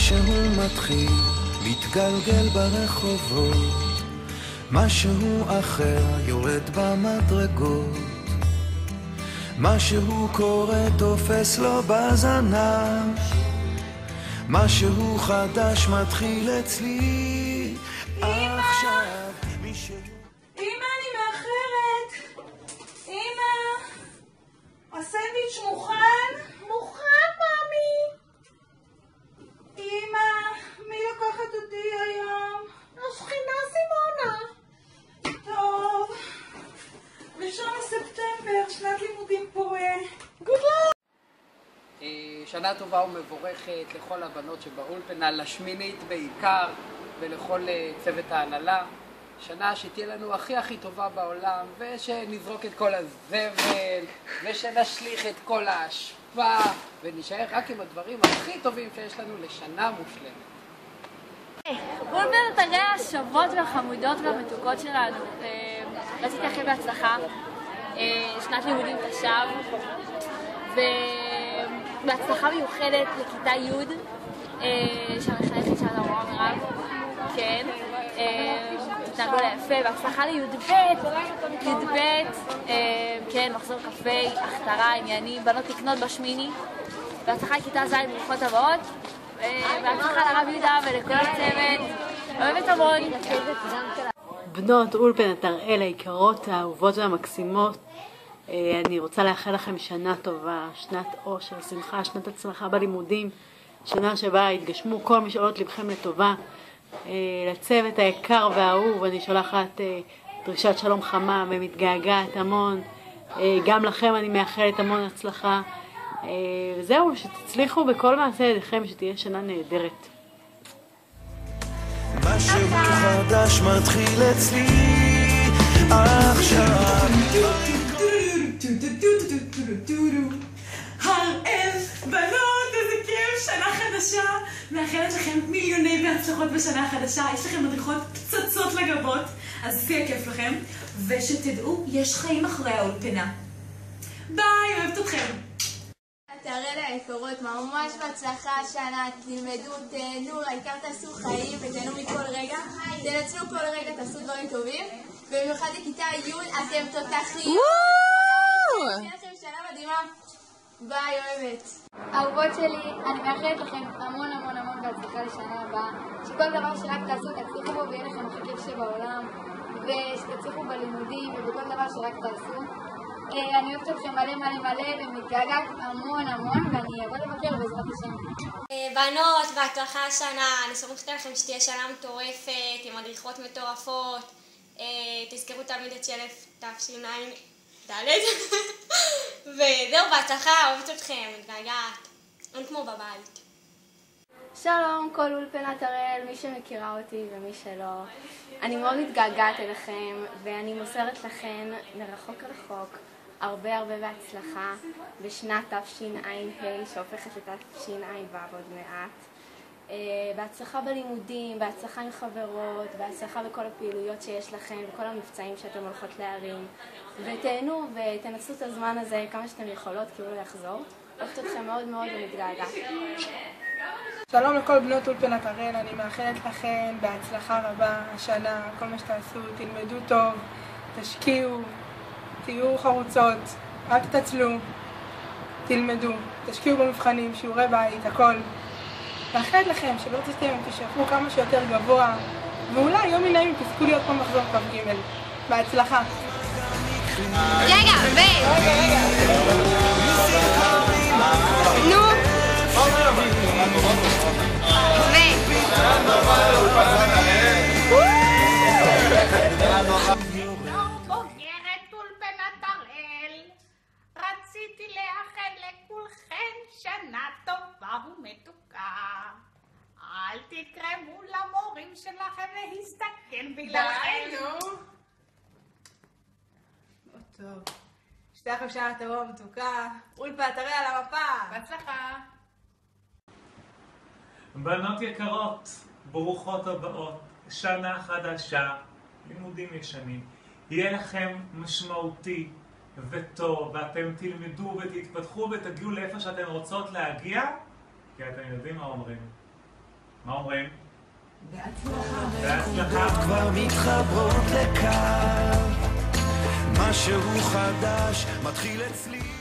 משהו מתחיל להתגלגל ברחובות, משהו אחר יורד במדרגות, משהו קורה תופס לו בזנב, משהו חדש מתחיל אצלי עכשיו. מישהו... אמא, אני מאחרת. אמא, הסנדוויץ' מוכן? מוכן, מאמי. אמא, מי לקחת אותי היום? השכינה סימונה. טוב, 1 לספטמבר, שנת לימודים פורה. גודל. שנה טובה ומבורכת לכל הבנות שבאולפנה, לשמינית בעיקר ולכל צוות ההנהלה. שנה שתהיה לנו הכי טובה בעולם, ושנזרוק את כל הזבל, ושנשליך את כל האשפה, ונשאר רק עם הדברים הכי טובים שיש לנו לשנה מושלמת. אולפנה תראה השוות והחמודות והמתוקות שלנו. רציתי הכי בהצלחה, שנת לימודים תשב, ובהצלחה מיוחדת לכיתה י' שהמחנכת שלנו אמרה מירב, כן, התנהגו לה יפה, בהצלחה לי"ב, כן, מחזור קפה, הכתרה, עניינים, בנות תקנות בשמיני, בהצלחה לכיתה ז' ברוכות הבאות, בהצלחה לרב יהודה ולכל הצוות, אוהבת המון. בנות אולפנת הראל היקרות, האהובות והמקסימות, אני רוצה לאחל לכם שנה טובה, שנת אושר, שמחה, שנת הצלחה בלימודים, שנה שבה יתגשמו כל משאלות לבכם לטובה. לצוות היקר והאהוב אני שולחת דרישת שלום חמה ומתגעגעת המון. גם לכם אני מאחלת המון הצלחה. וזהו, שתצליחו בכל מעשה ידיכם, שתהיה שנה נהדרת. משהו חדש מתחיל אצלי עכשיו. הראל, בנות, איזה כיף, שנה חדשה. מאחלת לכם מיליוני בהצלחות בשנה החדשה. יש לכם מדריכות פצצות לגבות, אז זה כיף לכם. ושתדעו, יש חיים אחרי האולפנה. ביי, אוהבת אתכם. הראל היקרות, ממש בהצלחה שנה, תלמדו, תהנו, העיקר תעשו חיים ותהנו מכל רגע, תנצלו כל רגע, תעשו דברים טובים, ובמיוחד לכיתה י' אתם תותחים. שיהיה לכם שנה מדהימה. ביי, אוהבת. אהובות שלי, אני מאחלת לכם המון המון המון בהצלחה לשנה הבאה, שכל דבר שרק תעשו תצליחו בו ויהיה לכם הכי כיף שבעולם, ושתצליחו בלימודים ובכל דבר שרק תעשו. אני אוהבת אתכם מלא מלא מלא ומתגעגעת המון המון, ואני אבוא לבקר בעזרת השם. בנות, בהצלחה השנה, אני סומכת עליכם שתהיה שנה מטורפת, עם מדריכות מטורפות. תזכרו תמיד את שלף תשע"ד. וזהו, בהצלחה, אוהבת אתכם, מתגעגעת. אין כמו בבית. שלום, כל אולפנת הראל, מי שמכירה אותי ומי שלא. אני מאוד מתגעגעת אליכם, ואני מוסרת לכם מרחוק רחוק הרבה בהצלחה בשנת תשע"ה, שהופכת לתשע"ו עוד מעט. בהצלחה בלימודים, בהצלחה עם חברות, בהצלחה בכל הפעילויות שיש לכם, בכל המבצעים שאתם הולכות להרים. ותהנו ותנסו את הזמן הזה כמה שאתם יכולות, כי הוא לא יחזור. אוהבת אתכם מאוד מאוד ומתגעגעת. שלום לכל בנות אולפנת הראל, אני מאחלת לכם בהצלחה רבה השנה, כל מה שתעשו, תלמדו טוב, תשקיעו, תהיו חרוצות, רק תצלו, תלמדו, תשקיעו במבחנים, שיעורי בית, הכל. מאחלת לכם שלא תשאפו כמה שיותר גבוה, ואולי יום מן הימים תזכו להיות פעם מחזור כ"ג. בהצלחה. רגע, נו. בוגרת אולפנת הראל, רציתי לאחל לכולכם שנה טובה ומתוקה. אל תקרמו למורים שלכם להסתכן בגללנו. טוב, שתהיה לכם שנה טובה ומתוקה. אולפנת הראל על המפה. בהצלחה. בנות יקרות, ברוכות הבאות, שנה חדשה, לימודים ישנים. יהיה לכם משמעותי וטוב, ואתם תלמדו ותתפתחו ותגיעו לאיפה שאתם רוצות להגיע, כי אתם יודעים מה אומרים. מה אומרים? בהצלחה. כבר מתחברות לקו, משהו חדש מתחיל אצלי.